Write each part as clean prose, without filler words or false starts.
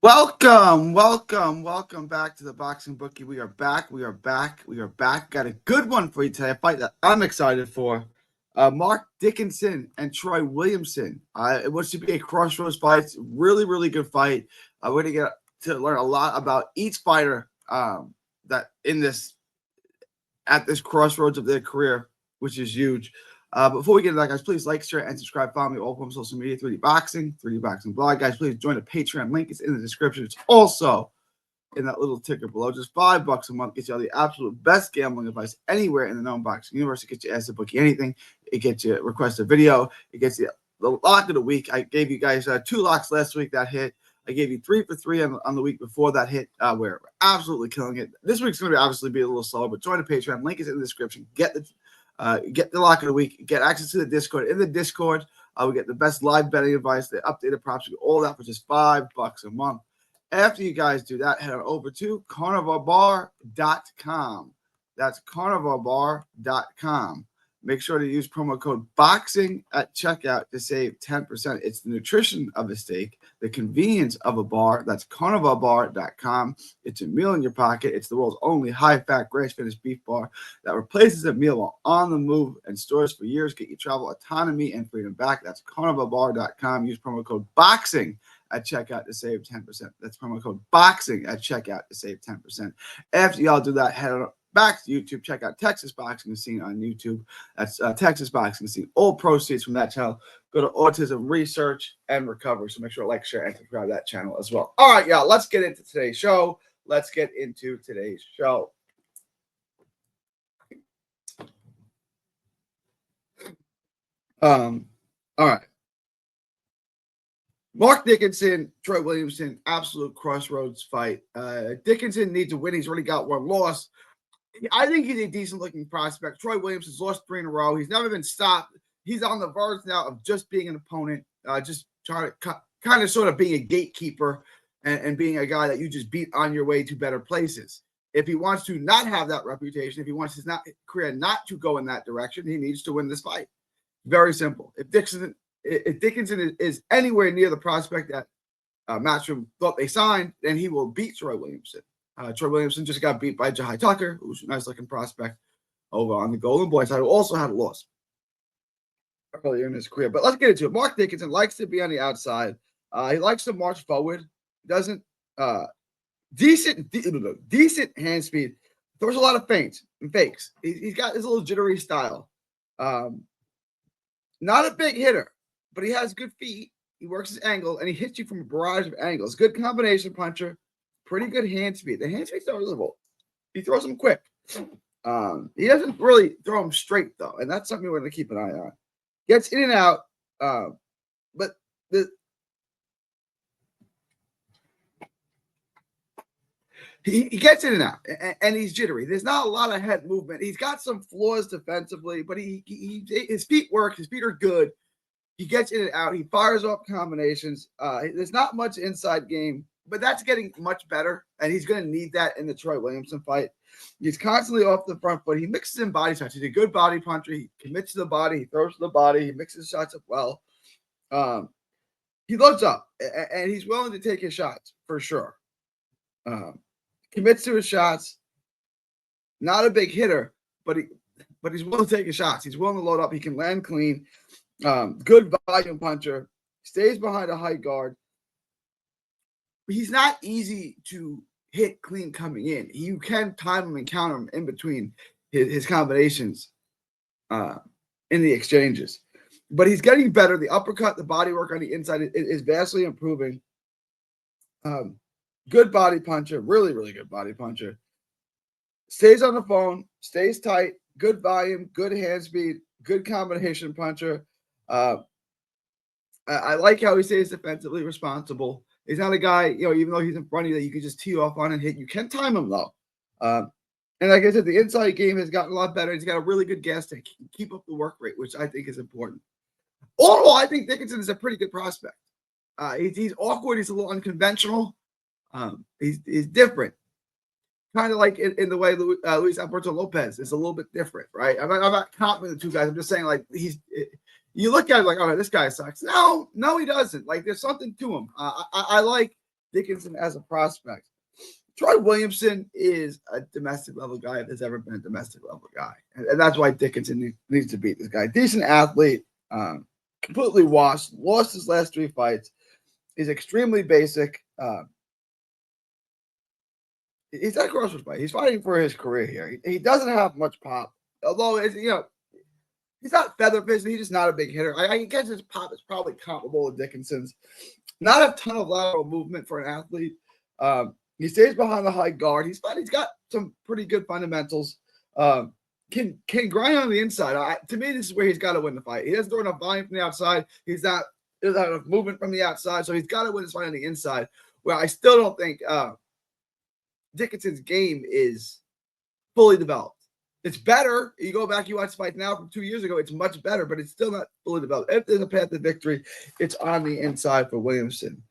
Welcome back to the Boxing Bookie. We are back. Got a good one for you today. A fight that I'm excited for. Mark Dickinson and Troy Williamson. It wants to be a crossroads fight. It's a really good fight. We're gonna get to learn a lot about each fighter that in this at this crossroads of their career, which is huge. Before we get into that, guys, please like, share, and subscribe. Follow me all from social media, 3D Boxing blog. Guys, please join the Patreon. Link is in the description. It's also in that little ticker below. Just $5 a month gets you all the absolute best gambling advice anywhere in the known boxing universe. It gets you asked to book anything. It gets you request a video. It gets you the lock of the week. I gave you guys 2 locks last week that hit. I gave you 3 for 3 on the week before that hit. We're absolutely killing it. This week's going to obviously be a little slower, but join the Patreon. Link is in the description. Get the lock of the week. Get access to the Discord. In the Discord, we get the best live betting advice, the updated props, all that for just $5 a month. After you guys do that, head on over to carnivalbar.com. That's carnivalbar.com. Make sure to use promo code BOXING at checkout to save 10%. It's the nutrition of a steak, the convenience of a bar. That's carnivalbar.com. It's a meal in your pocket. It's the world's only high-fat, grass-finished beef bar that replaces a meal while on the move and stores for years. Get your travel autonomy and freedom back. That's carnivalbar.com. Use promo code BOXING at checkout to save 10%. That's promo code BOXING at checkout to save 10%. After y'all do that, head on back to YouTube. Check out Texas Boxing Scene on YouTube. That's Texas Boxing Scene. All proceeds from that channel go to autism research and recovery. So make sure to like, share, and subscribe to that channel as well. All right, y'all. Let's get into today's show. All right. Mark Dickinson, Troy Williamson, absolute crossroads fight. Dickinson needs a win. He's already got 1 loss. I think he's a decent-looking prospect. Troy Williamson's lost 3 in a row. He's never been stopped. He's on the verge now of just being an opponent, just trying to kind of sort of being a gatekeeper and being a guy that you just beat on your way to better places. If he wants to not have that reputation, if he wants his career not to go in that direction, he needs to win this fight. Very simple. If Dickinson is anywhere near the prospect that Matchroom thought they signed, then he will beat Troy Williamson. Troy Williamson just got beat by Jahai Tucker, who's a nice-looking prospect over on the Golden Boy side, who also had a loss earlier in his career. But let's get into it. Mark Dickinson likes to be on the outside. He likes to march forward. Doesn't decent hand speed. Throws a lot of feints and fakes. He's got his little jittery style. Not a big hitter, but he has good feet. He works his angle, and he hits you from a barrage of angles. Good combination puncher. Pretty good hand speed. The hand speed's noticeable. He throws them quick. He doesn't really throw them straight, though, and that's something we're going to keep an eye on. Gets in and out, but he gets in and out, and he's jittery. There's not a lot of head movement. He's got some flaws defensively, but his feet work. His feet are good. He gets in and out. He fires off combinations. There's not much inside game, but that's getting much better, and he's going to need that in the Troy Williamson fight. He's constantly off the front foot. He mixes in body shots. He's a good body puncher. He commits to the body. He throws to the body. He mixes shots up well. He loads up, and he's willing to take his shots for sure. Commits to his shots. Not a big hitter, but he's willing to take his shots. He's willing to load up. He can land clean. Good volume puncher. Stays behind a high guard. He's not easy to hit clean coming in. You can time him and counter him in between his combinations in the exchanges. But he's getting better. The uppercut, the body work on the inside is vastly improving. Good body puncher. Really good body puncher. Stays on the phone. Stays tight. Good volume. Good hand speed. Good combination puncher. I like how he stays defensively responsible. He's not a guy, even though he's in front of you, that you can just tee off on and hit. You can time him, though. And like I said, the inside game has gotten a lot better. He's got a really good gas tank. He can keep up the work rate, which I think is important. Overall, I think Dickinson is a pretty good prospect. He's awkward. He's a little unconventional. He's different. Kind of like in the way Luis Alberto Lopez is a little bit different, right? I'm not comparing the two guys. I'm just saying, like, you look at it like, oh, this guy sucks. No, he doesn't. Like, there's something to him. I like Dickinson as a prospect. Troy Williamson is a domestic level guy if there's ever been a domestic level guy. And that's why Dickinson needs to beat this guy. Decent athlete, completely washed, lost his last 3 fights. He's extremely basic. He's not a crossroads fight. He's fighting for his career here. He doesn't have much pop. Although, he's not feather fisted. He's just not a big hitter. I guess his pop is probably comparable to Dickinson's. Not a ton of lateral movement for an athlete. He stays behind the high guard. He's got some pretty good fundamentals. Can grind on the inside. To me, this is where he's got to win the fight. He doesn't throw enough volume from the outside. There's not enough movement from the outside, so he's got to win this fight on the inside. Where I still don't think Dickinson's game is fully developed. It's better. You go back, you watch the fight now from 2 years ago, it's much better, but it's still not fully developed. If there's a path to victory, it's on the inside for Williamson.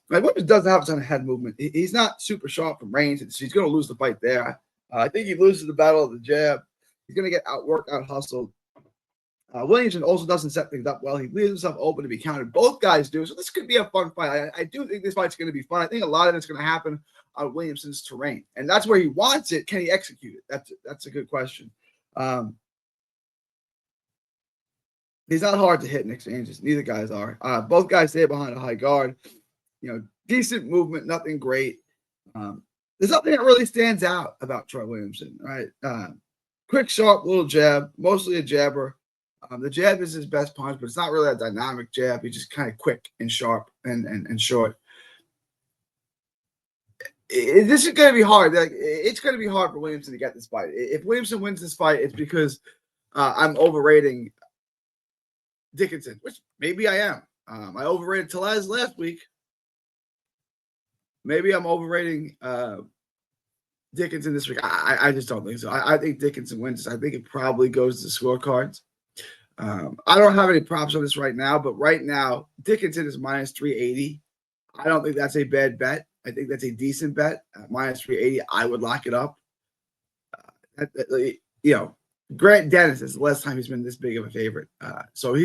Williamson doesn't have a ton of head movement. He's not super sharp from range. He's going to lose the fight there. I think he loses the battle of the jab. He's going to get outworked, out-hustled. Williamson also doesn't set things up well. He leaves himself open to be countered. Both guys do, so this could be a fun fight. I do think this fight's going to be fun. I think a lot of it's going to happen on Williamson's terrain, and that's where he wants it. Can he execute it? That's a good question. He's not hard to hit in exchanges. Neither guys are. Both guys stay behind a high guard. Decent movement, nothing great. There's nothing that really stands out about Troy Williamson, right? Quick, sharp little jab, mostly a jabber. The jab is his best punch, but it's not really a dynamic jab. He's just kind of quick and sharp and short. This is going to be hard. It's going to be hard for Williamson to get this fight. If Williamson wins this fight, it's because I'm overrating Dickinson, which maybe I am. I overrated Tellez last week. Maybe I'm overrating Dickinson this week. I just don't think so. I think Dickinson wins this. I think it probably goes to scorecards. I don't have any props on this right now, but right now, Dickinson is minus 380. I don't think that's a bad bet. I think that's a decent bet. Minus 380, I would lock it up. Grant Dennis is the last time he's been this big of a favorite. So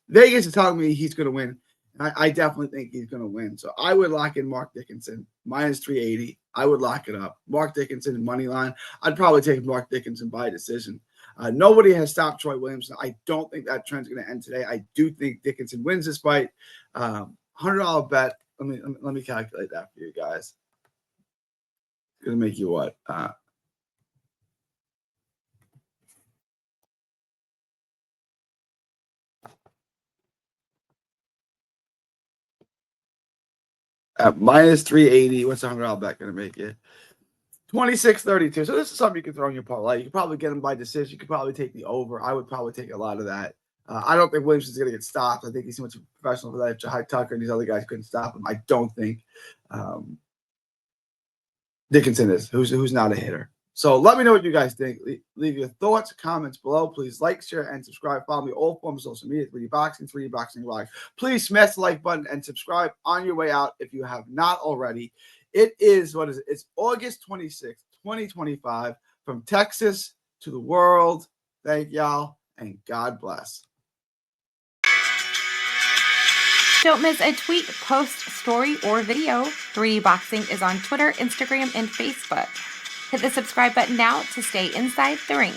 Vegas is telling me he's going to win. I definitely think he's going to win. So I would lock in Mark Dickinson, minus 380. I would lock it up. Mark Dickinson, money line. I'd probably take Mark Dickinson by decision. Nobody has stopped Troy Williamson. I don't think that trend's going to end today. I do think Dickinson wins this fight. $100 bet. Let me calculate that for you guys. It's going to make you what? At minus 380, what's a $100 bet going to make you? 26.32. So this is something you can throw in your parlay. You can probably get him by decision. You could probably take the over. I would probably take a lot of that. I don't think Williamson's going to get stopped. I think he's too much of a professional for that. If Jahai Tucker and these other guys couldn't stop him, I don't think Dickinson is, who's not a hitter. So let me know what you guys think. Leave your thoughts, comments below. Please like, share, and subscribe. Follow me all forms of social media, 3D Boxing, 3D Boxing Live. Please smash the like button and subscribe on your way out if you have not already. It is, It's August 26th, 2025. From Texas to the world. Thank y'all, and God bless. Don't miss a tweet, post, story, or video. 3D Boxing is on Twitter, Instagram, and Facebook. Hit the subscribe button now to stay inside the ring.